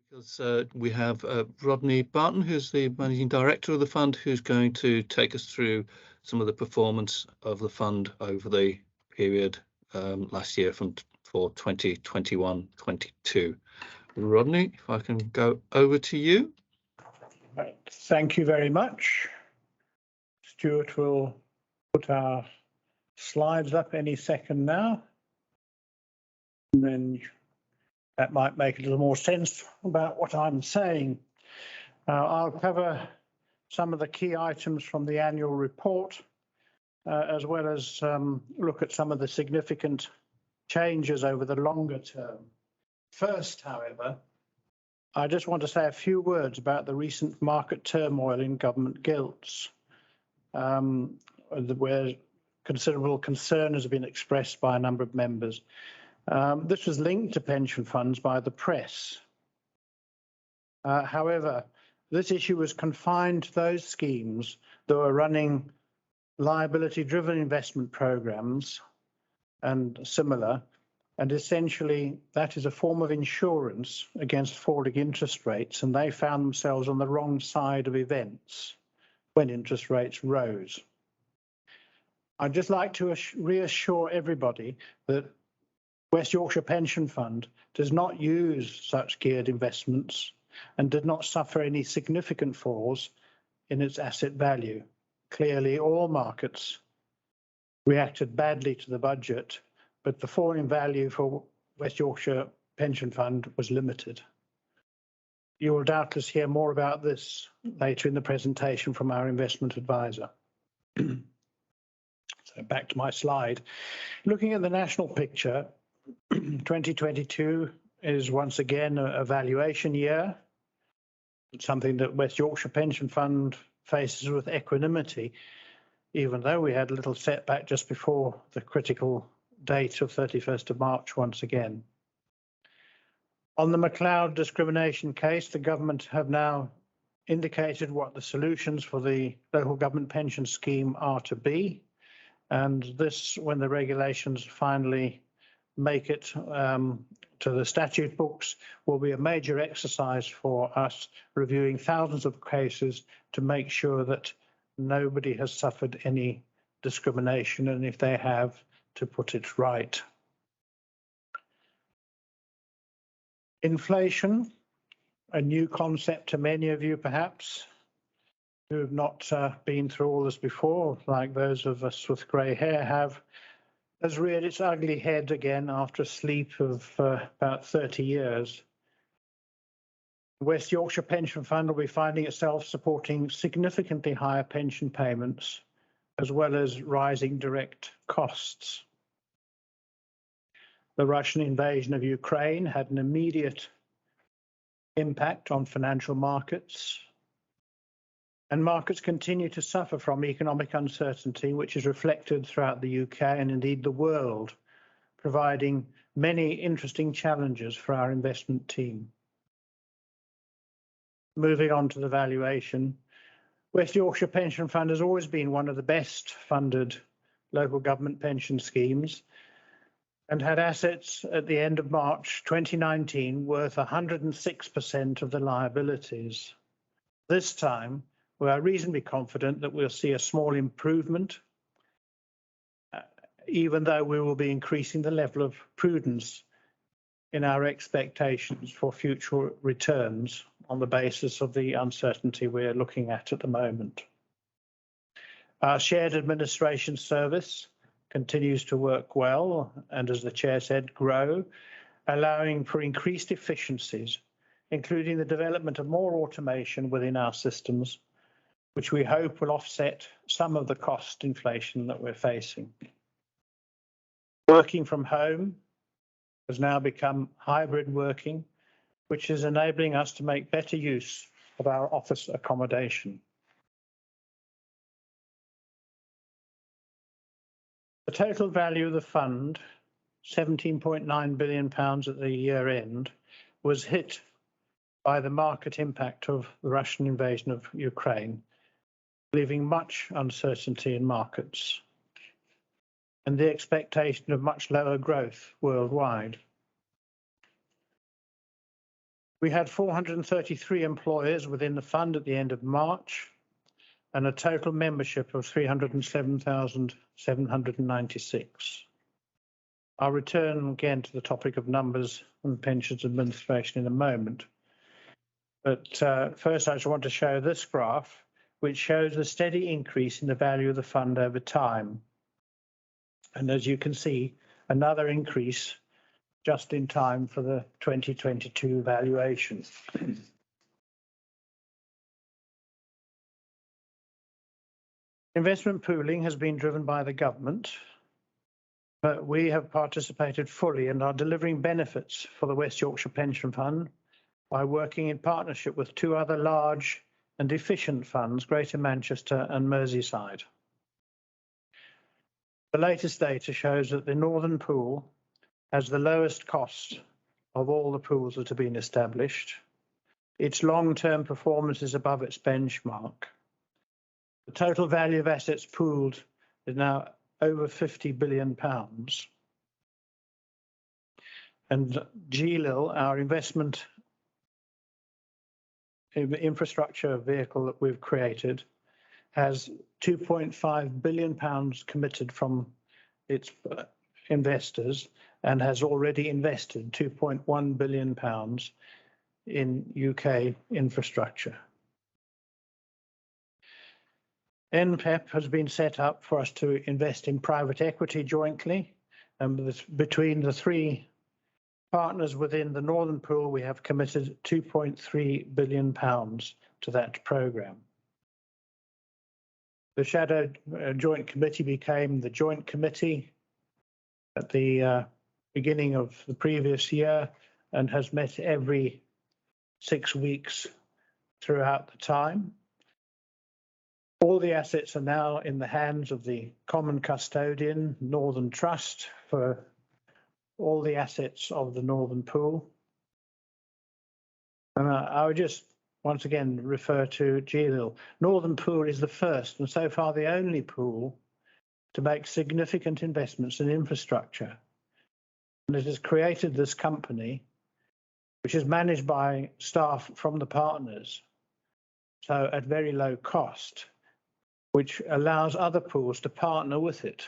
Because we have Rodney Barton, who's the managing director of the fund, who's going to take us through some of the performance of the fund over the period last year for 2021-22. Rodney, if I can go over to you. Right. Thank you very much. Stuart will put our slides up any second now. And then that might make a little more sense about what I'm saying. I'll cover some of the key items from the annual report, as well as look at some of the significant changes over the longer term. First, however, I just want to say a few words about the recent market turmoil in government gilts, where considerable concern has been expressed by a number of members. This was linked to pension funds by the press. However, this issue was confined to those schemes that were running liability-driven investment programs and similar, and essentially that is a form of insurance against falling interest rates, and they found themselves on the wrong side of events when interest rates rose. I'd just like to reassure everybody that West Yorkshire Pension Fund does not use such geared investments and did not suffer any significant falls in its asset value. Clearly, all markets reacted badly to the budget, but the fall in value for West Yorkshire Pension Fund was limited. You will doubtless hear more about this later in the presentation from our investment advisor. So back to my slide. Looking at the national picture, 2022 is once again a valuation year. It's something that West Yorkshire Pension Fund faces with equanimity, even though we had a little setback just before the critical date of 31st of March once again. On the McLeod discrimination case, the government have now indicated what the solutions for the local government pension scheme are to be. And this, when the regulations finally make it to the statute books, will be a major exercise for us, reviewing thousands of cases to make sure that nobody has suffered any discrimination, and if they have, to put it right. Inflation, a new concept to many of you perhaps, who have not been through all this before, like those of us with grey hair have, has reared its ugly head again after a sleep of about 30 years. West Yorkshire Pension Fund will be finding itself supporting significantly higher pension payments, as well as rising direct costs. The Russian invasion of Ukraine had an immediate impact on financial markets, and markets continue to suffer from economic uncertainty, which is reflected throughout the UK and indeed the world, providing many interesting challenges for our investment team. Moving on to the valuation, West Yorkshire Pension Fund has always been one of the best funded local government pension schemes and had assets at the end of March 2019 worth 106% of the liabilities. This time, we are reasonably confident that we'll see a small improvement, even though we will be increasing the level of prudence in our expectations for future returns on the basis of the uncertainty we're looking at the moment. Our shared administration service continues to work well and, as the Chair said, grow, allowing for increased efficiencies, including the development of more automation within our systems, which we hope will offset some of the cost inflation that we're facing. Working from home has now become hybrid working, which is enabling us to make better use of our office accommodation. The total value of the fund, £17.9 billion at the year end, was hit by the market impact of the Russian invasion of Ukraine, leaving much uncertainty in markets and the expectation of much lower growth worldwide. We had 433 employers within the fund at the end of March, and a total membership of 307,796. I'll return again to the topic of numbers and pensions administration in a moment. But first, I just want to show this graph, which shows a steady increase in the value of the fund over time. And as you can see, another increase just in time for the 2022 valuation. Investment pooling has been driven by the government, but we have participated fully and are delivering benefits for the West Yorkshire Pension Fund by working in partnership with two other large and efficient funds, Greater Manchester and Merseyside. The latest data shows that the Northern Pool has the lowest cost of all the pools that have been established. Its long-term performance is above its benchmark. The total value of assets pooled is now over £50 billion. And GLIL, our investment infrastructure vehicle that we've created, has £2.5 billion committed from its investors and has already invested £2.1 billion in UK infrastructure. NPEP has been set up for us to invest in private equity jointly, and between the three partners within the Northern Pool, we have committed £2.3 billion to that programme. The shadow joint committee became the joint committee at the beginning of the previous year and has met every 6 weeks throughout the time. All the assets are now in the hands of the common custodian, Northern Trust, for all the assets of the Northern Pool. And I would just once again refer to GLIL. Northern Pool is the first and so far the only pool to make significant investments in infrastructure. And it has created this company, which is managed by staff from the partners, so at very low cost, which allows other pools to partner with it.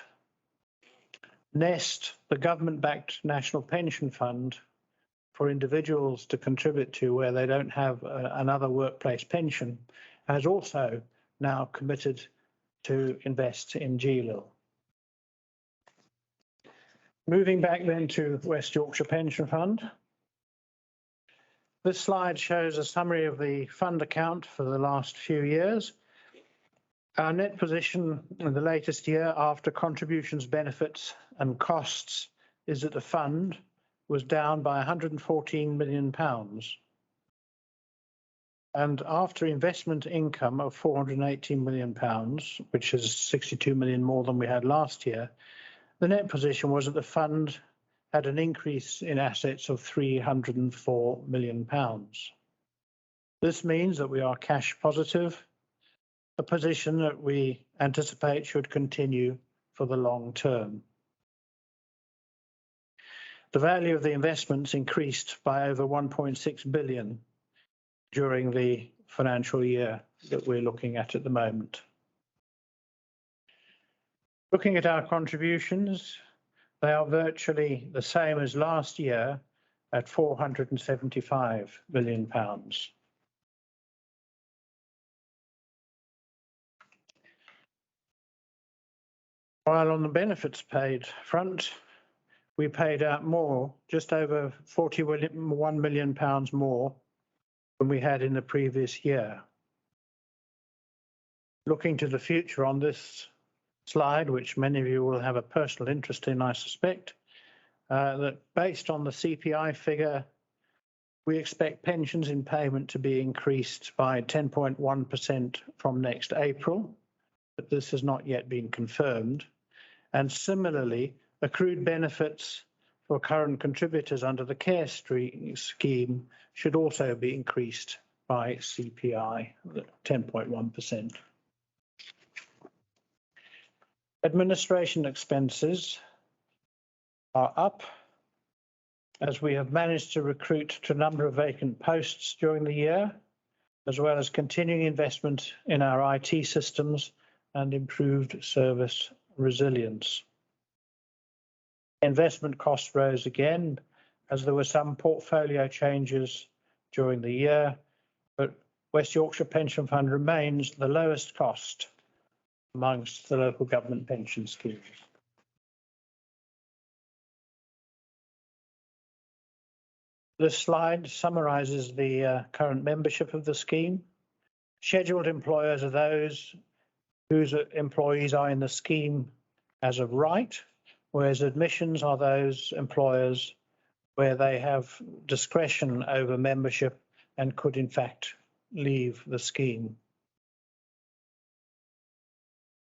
Nest, the government-backed national pension fund for individuals to contribute to where they don't have another workplace pension, has also now committed to invest in GLIL. Moving back then to West Yorkshire Pension Fund. This slide shows a summary of the fund account for the last few years. Our net position in the latest year after contributions, benefits and costs is that the fund was down by £114 million. And after investment income of £418 million, which is 62 million more than we had last year, the net position was that the fund had an increase in assets of £304 million. This means that we are cash positive, a position that we anticipate should continue for the long term. The value of the investments increased by over 1.6 billion during the financial year that we're looking at the moment. Looking at our contributions, they are virtually the same as last year at £475 million. While on the benefits paid front, we paid out more, just over £41 million more than we had in the previous year. Looking to the future on this slide, which many of you will have a personal interest in, I suspect, that based on the CPI figure, we expect pensions in payment to be increased by 10.1% from next April, but this has not yet been confirmed. And similarly, accrued benefits for current contributors under the care scheme should also be increased by CPI, 10.1%. Administration expenses are up as we have managed to recruit to a number of vacant posts during the year, as well as continuing investment in our IT systems and improved service resilience. Investment costs rose again as there were some portfolio changes during the year, but West Yorkshire Pension Fund remains the lowest cost amongst the local government pension schemes. This slide summarises the current membership of the scheme. Scheduled employers are those whose employees are in the scheme as of right, whereas admissions are those employers where they have discretion over membership and could in fact leave the scheme.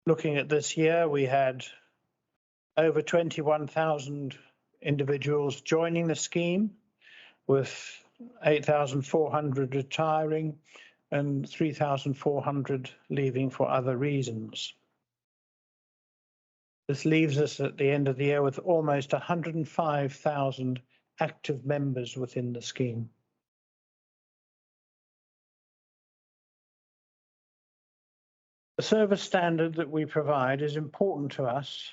Looking at this year, we had over 21,000 individuals joining the scheme, with 8,400 retiring and 3,400 leaving for other reasons. This leaves us at the end of the year with almost 105,000 active members within the scheme. The service standard that we provide is important to us,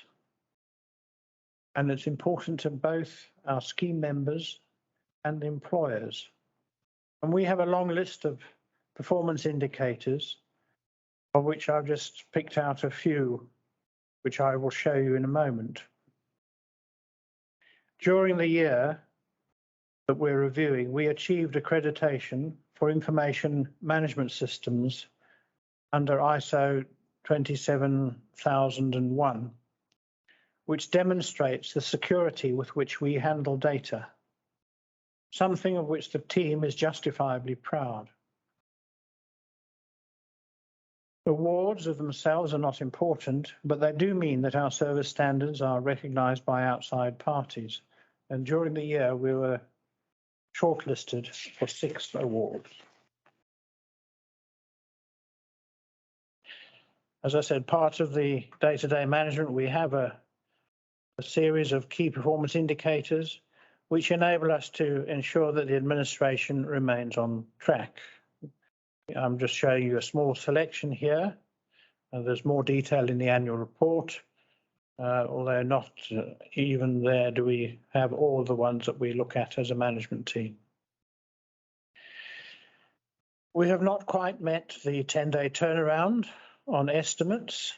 and it's important to both our scheme members and employers. And we have a long list of performance indicators, of which I've just picked out a few, which I will show you in a moment. During the year that we're reviewing, we achieved accreditation for information management systems under ISO 27001, which demonstrates the security with which we handle data, something of which the team is justifiably proud. Awards of themselves are not important, but they do mean that our service standards are recognised by outside parties. And during the year, we were shortlisted for 6 awards. As I said, part of the day-to-day management, we have a series of key performance indicators which enable us to ensure that the administration remains on track. I'm just showing you a small selection here. There's more detail in the annual report, although not even there do we have all the ones that we look at as a management team. We have not quite met the 10-day turnaround on estimates,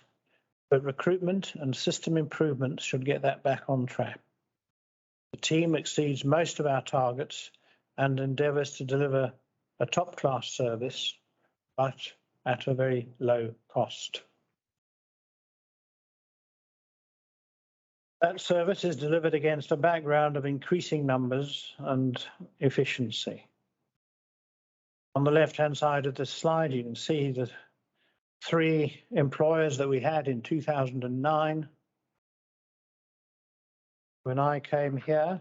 but recruitment and system improvements should get that back on track. The team exceeds most of our targets and endeavours to deliver a top-class service, but at a very low cost. That service is delivered against a background of increasing numbers and efficiency. On the left-hand side of this slide, you can see the 3 employers that we had in 2009 when I came here.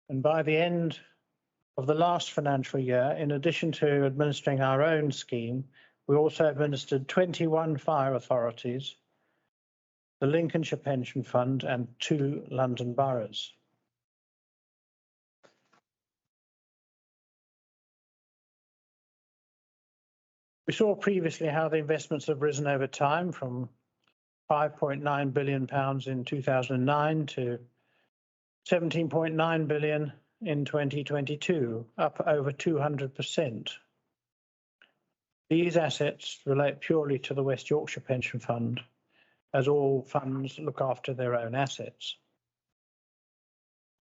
And by the end of the last financial year, in addition to administering our own scheme, we also administered 21 fire authorities, the Lincolnshire Pension Fund and 2 London boroughs. We saw previously how the investments have risen over time from £5.9 billion in 2009 to £17.9 billion in 2022, up over 200%. These assets relate purely to the West Yorkshire Pension Fund, as all funds look after their own assets.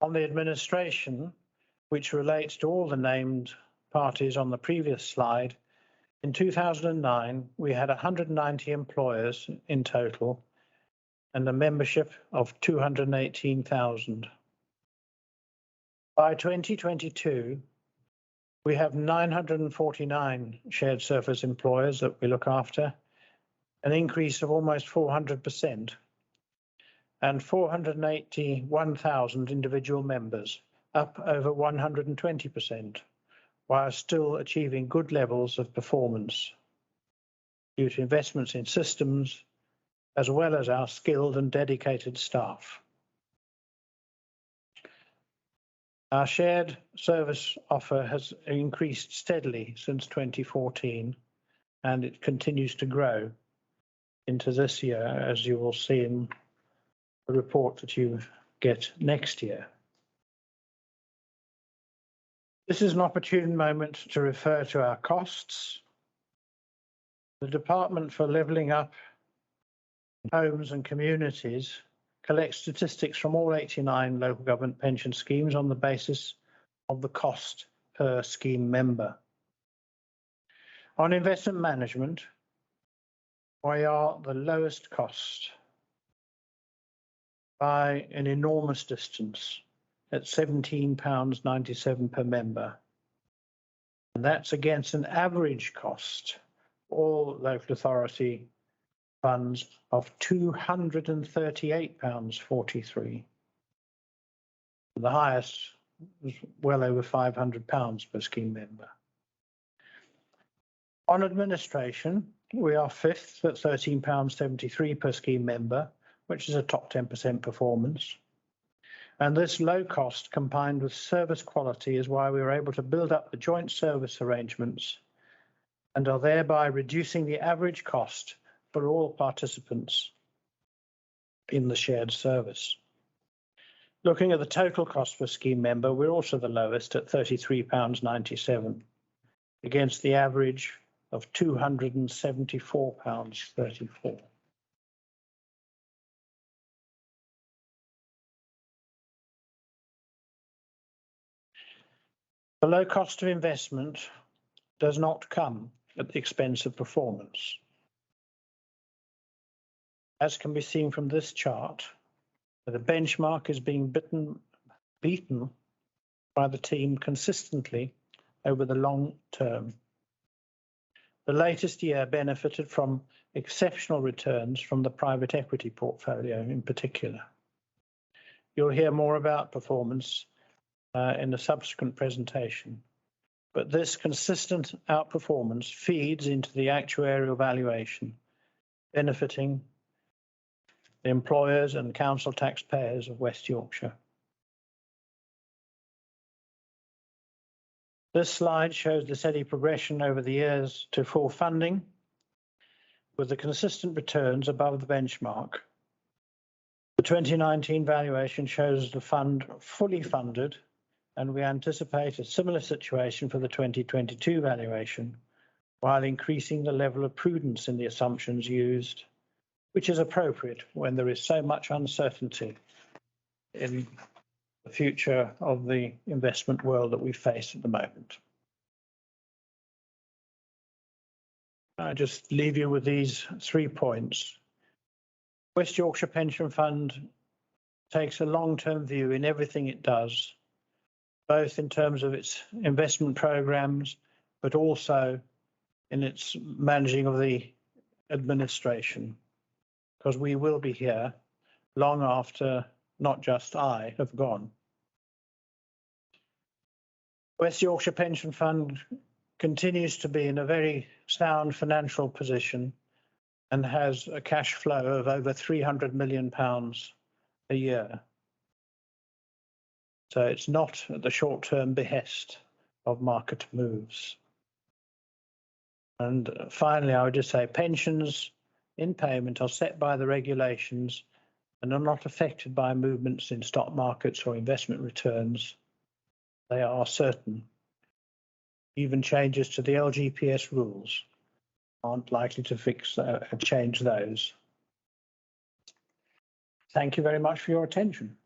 On the administration, which relates to all the named parties on the previous slide, in 2009, we had 190 employers in total and a membership of 218,000. By 2022, we have 949 shared service employers that we look after, an increase of almost 400%, and 481,000 individual members, up over 120%, while still achieving good levels of performance due to investments in systems, as well as our skilled and dedicated staff. Our shared service offer has increased steadily since 2014, and it continues to grow into this year, as you will see in the report that you get next year. This is an opportune moment to refer to our costs. The Department for Levelling Up Homes and Communities collects statistics from all 89 local government pension schemes on the basis of the cost per scheme member. On investment management, we are the lowest cost by an enormous distance at £17.97 per member. And that's against an average cost, all local authority funds, of £238.43. The highest was well over £500 per scheme member. On administration, we are fifth at £13.73 per scheme member, which is a top 10% performance. And this low cost combined with service quality is why we were able to build up the joint service arrangements and are thereby reducing the average cost for all participants in the shared service. Looking at the total cost per scheme member, we're also the lowest at £33.97 against the average of £274.34. The low cost of investment does not come at the expense of performance. As can be seen from this chart, the benchmark is being beaten by the team consistently over the long term. The latest year benefited from exceptional returns from the private equity portfolio in particular. You'll hear more about performance in a subsequent presentation, but this consistent outperformance feeds into the actuarial valuation, benefiting the employers and council taxpayers of West Yorkshire. This slide shows the steady progression over the years to full funding, with the consistent returns above the benchmark. The 2019 valuation shows the fund fully funded, and we anticipate a similar situation for the 2022 valuation, while increasing the level of prudence in the assumptions used, which is appropriate when there is so much uncertainty in the future of the investment world that we face at the moment. I just leave you with these 3 points. West Yorkshire Pension Fund takes a long-term view in everything it does, both in terms of its investment programs, but also in its managing of the administration, because we will be here long after not just I have gone. West Yorkshire Pension Fund continues to be in a very sound financial position and has a cash flow of over £300 million a year. So it's not at the short-term behest of market moves. And finally, I would just say pensions in payment are set by the regulations and are not affected by movements in stock markets or investment returns. They are certain. Even changes to the LGPS rules aren't likely to change those. Thank you very much for your attention.